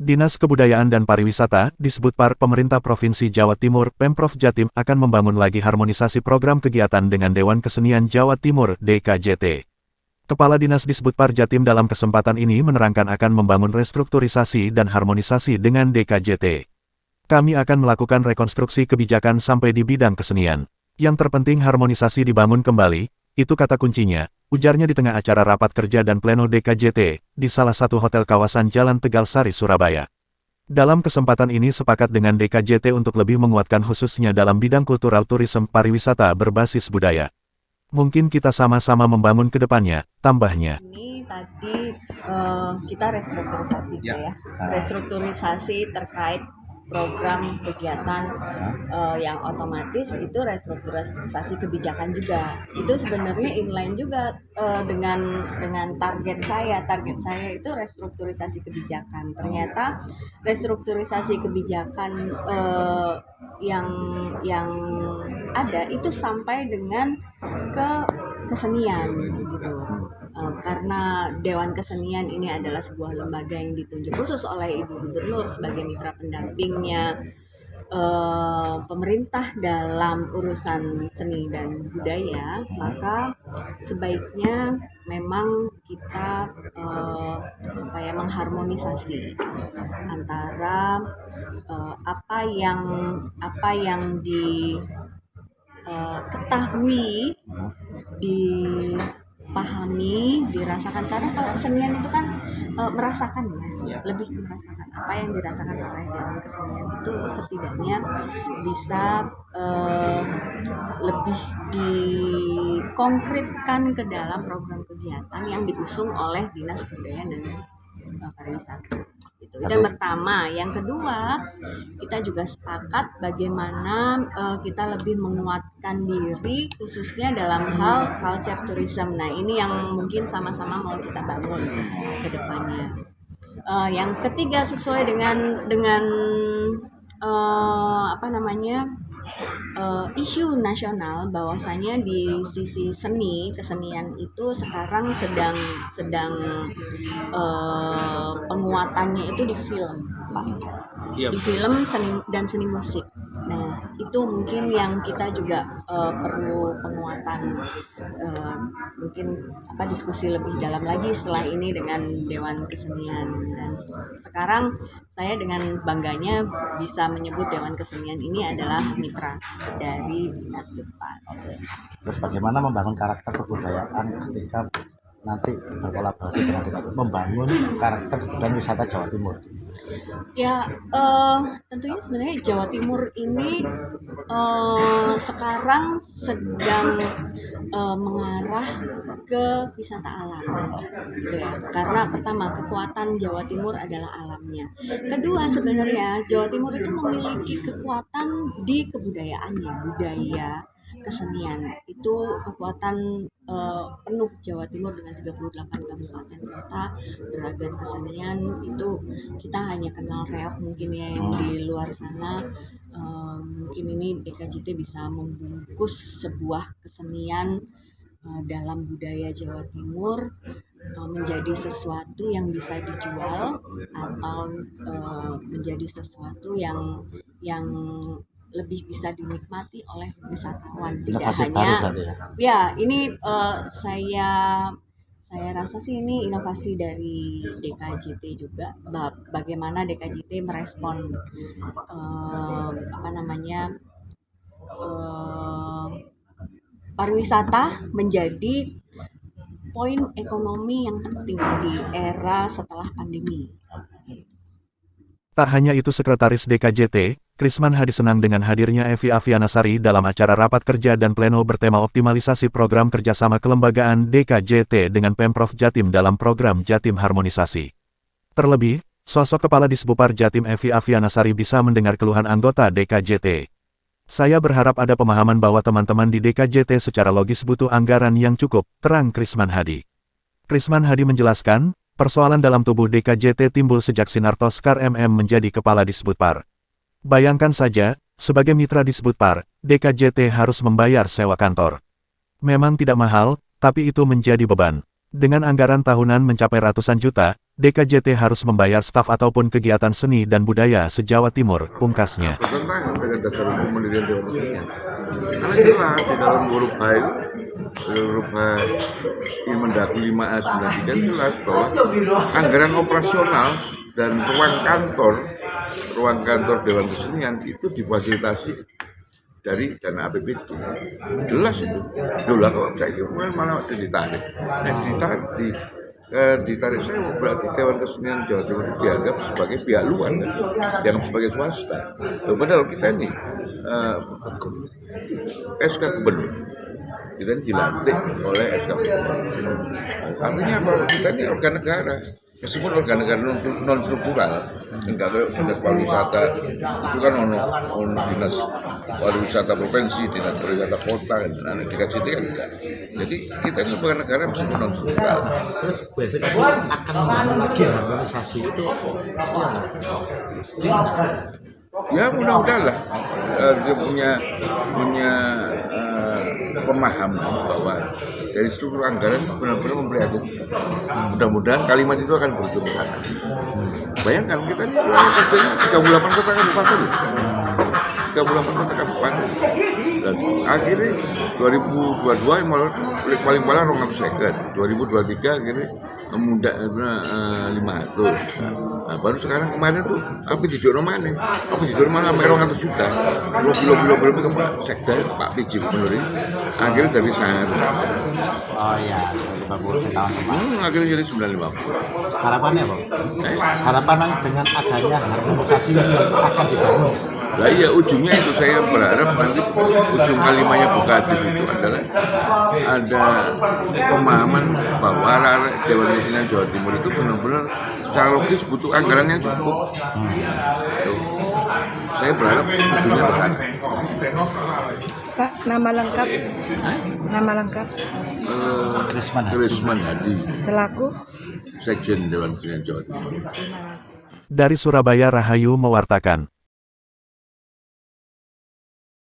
Dinas Kebudayaan dan Pariwisata, Disbudpar Pemerintah Provinsi Jawa Timur, Pemprov Jatim akan membangun lagi harmonisasi program kegiatan dengan Dewan Kesenian Jawa Timur, DKJT. Kepala Dinas Disbudpar Jatim dalam kesempatan ini menerangkan akan membangun restrukturisasi dan harmonisasi dengan DKJT. Kami akan melakukan rekonstruksi kebijakan sampai di bidang kesenian. Yang terpenting harmonisasi dibangun kembali, itu kata kuncinya, ujarnya di tengah acara rapat kerja dan pleno DKJT, di salah satu hotel kawasan Jalan Tegal Sari, Surabaya. Dalam kesempatan ini sepakat dengan DKJT untuk lebih menguatkan khususnya dalam bidang kultural turisme pariwisata berbasis budaya. Mungkin kita sama-sama membangun ke depannya, tambahnya. Ini tadi kita restrukturisasi ya. Restrukturisasi terkait program kegiatan yang otomatis itu restrukturisasi kebijakan juga. Itu sebenarnya inline juga dengan target saya. Target saya itu restrukturisasi kebijakan. Ternyata restrukturisasi kebijakan yang ada itu sampai dengan ke kesenian gitu. Karena Dewan Kesenian ini adalah sebuah lembaga yang ditunjuk khusus oleh Ibu Gubernur sebagai mitra pendampingnya pemerintah dalam urusan seni dan budaya, maka sebaiknya memang kita mengharmonisasi antara apa yang diketahui dipahami, dirasakan, karena kalau kesenian itu kan merasakan ya, lebih merasakan apa yang dirasakan oleh Dewan Kesenian itu setidaknya bisa lebih dikonkretkan ke dalam program kegiatan yang diusung oleh Dinas Kebudayaan dan Pariwisata. Itu yang pertama. Yang kedua, kita juga sepakat bagaimana kita lebih menguatkan diri khususnya dalam hal culture tourism. Nah, ini yang mungkin sama-sama mau kita bangun ke depannya. Yang ketiga, sesuai dengan isu nasional, bahwasanya di sisi kesenian itu sekarang sedang penguatannya itu di film, Pak. Di film seni musik. Nah, itu mungkin yang kita juga perlu penguatan, mungkin diskusi lebih dalam lagi setelah ini dengan Dewan Kesenian. Dan sekarang saya dengan bangganya bisa menyebut Dewan Kesenian ini adalah mitra dari Dinas Disbudpar. Terus bagaimana membangun karakter kebudayaan ketika nanti berkolaborasi dengan DKJT, membangun karakter kebudayaan wisata Jawa Timur? Ya, tentunya sebenarnya Jawa Timur ini sekarang sedang mengarah ke wisata alam, gitu ya. Karena pertama, kekuatan Jawa Timur adalah alamnya. Kedua, sebenarnya Jawa Timur itu memiliki kekuatan di kebudayaannya, budaya, kesenian. Itu kekuatan penuh Jawa Timur dengan 38 kabupaten kota, beragam kesenian. Itu kita hanya kenal reok mungkin ya, yang di luar sana. Mungkin ini DKJT bisa membungkus sebuah kesenian dalam budaya Jawa Timur menjadi sesuatu yang bisa dijual atau menjadi sesuatu yang lebih bisa dinikmati oleh wisatawan. Tidak hanya ya, ini saya rasa sih ini inovasi dari DKJT juga, bagaimana DKJT merespon pariwisata menjadi poin ekonomi yang penting di era setelah pandemi. Tak hanya itu, Sekretaris DKJT, Krisman Hadi senang dengan hadirnya Evi Afianasari dalam acara rapat kerja dan pleno bertema optimalisasi program kerjasama kelembagaan DKJT dengan Pemprov Jatim dalam program Jatim Harmonisasi. Terlebih, sosok Kepala Disbudpar Jatim Evi Afianasari bisa mendengar keluhan anggota DKJT. Saya berharap ada pemahaman bahwa teman-teman di DKJT secara logis butuh anggaran yang cukup, terang Krisman Hadi. Krisman Hadi menjelaskan, persoalan dalam tubuh DKJT timbul sejak Sinarto Skar MM menjadi Kepala Disbudpar. Bayangkan saja, sebagai mitra Disbudpar, DKJT harus membayar sewa kantor. Memang tidak mahal, tapi itu menjadi beban. Dengan anggaran tahunan mencapai ratusan juta, DKJT harus membayar staf ataupun kegiatan seni dan budaya se-Jawa Timur, pungkasnya. Bertentangan dengan dasar hukum pendirian Dewan Kesenian. Karena jelas di dalam huruf H Mendagri 5A 93 jelas bahwa anggaran operasional dan ruang kantor Dewan Kesenian itu difasilitasi dari dana APBD. Jelas itu. Dulu kalau saya kira malah ditarik. Ditarik saya berarti Dewan Kesenian Jawa Timur dianggap sebagai pihak luar, kan? Dianggap sebagai swasta. Padahal kita ini SK Gubernur, kita ini dilantik oleh SK Gubernur. Artinya apa? Kita ini organ negara. Meskipun organ negara non struktural, enggak kayak dinas pariwisata itu kan ono dinas pariwisata provinsi, dinas pariwisata kota, dan DKJT kan enggak. Jadi kita ini organ negara meskipun non struktural. Terus BPK akan membangun lagi harmonisasi itu Ya mudah-mudahan lah dia punya pemahaman bahwa dari struktur anggaran benar-benar memprihatinkan. Mudah-mudahan kalimat itu akan berujung sana. Bayangkan kita ini kerjanya 38 kota kabupaten. 38 kota kabupaten. Dan akhirnya 2022 yang paling parah 200 2023 akhirnya muda 500. Nah, baru sekarang kemarin tuh api di Dono mana? Api di Dono mana sampai 200 juta. Belum ke Pak Sekda Pak PJ Gubernur ini. Akhirnya dari 100. oh ya 50 tahun semua. Akhirnya jadi 950. Harapannya Pak? Harapan dengan adanya harmonisasi yang akan dibangun. Lah iya ujungnya itu saya berharap nanti ujung kalimatnya Bukatis itu adalah ada pemahaman bahwa arah Dewan Kesenian Jawa Timur itu benar-benar secara logis butuh anggaran yang cukup. Saya berharap ujungnya ke sana. Pak, nama lengkap? Nama lengkap? Krisman Hadi, Selaku? Sekjen Dewan Kesenian Jawa Timur. Terima kasih. Dari Surabaya, Rahayu mewartakan.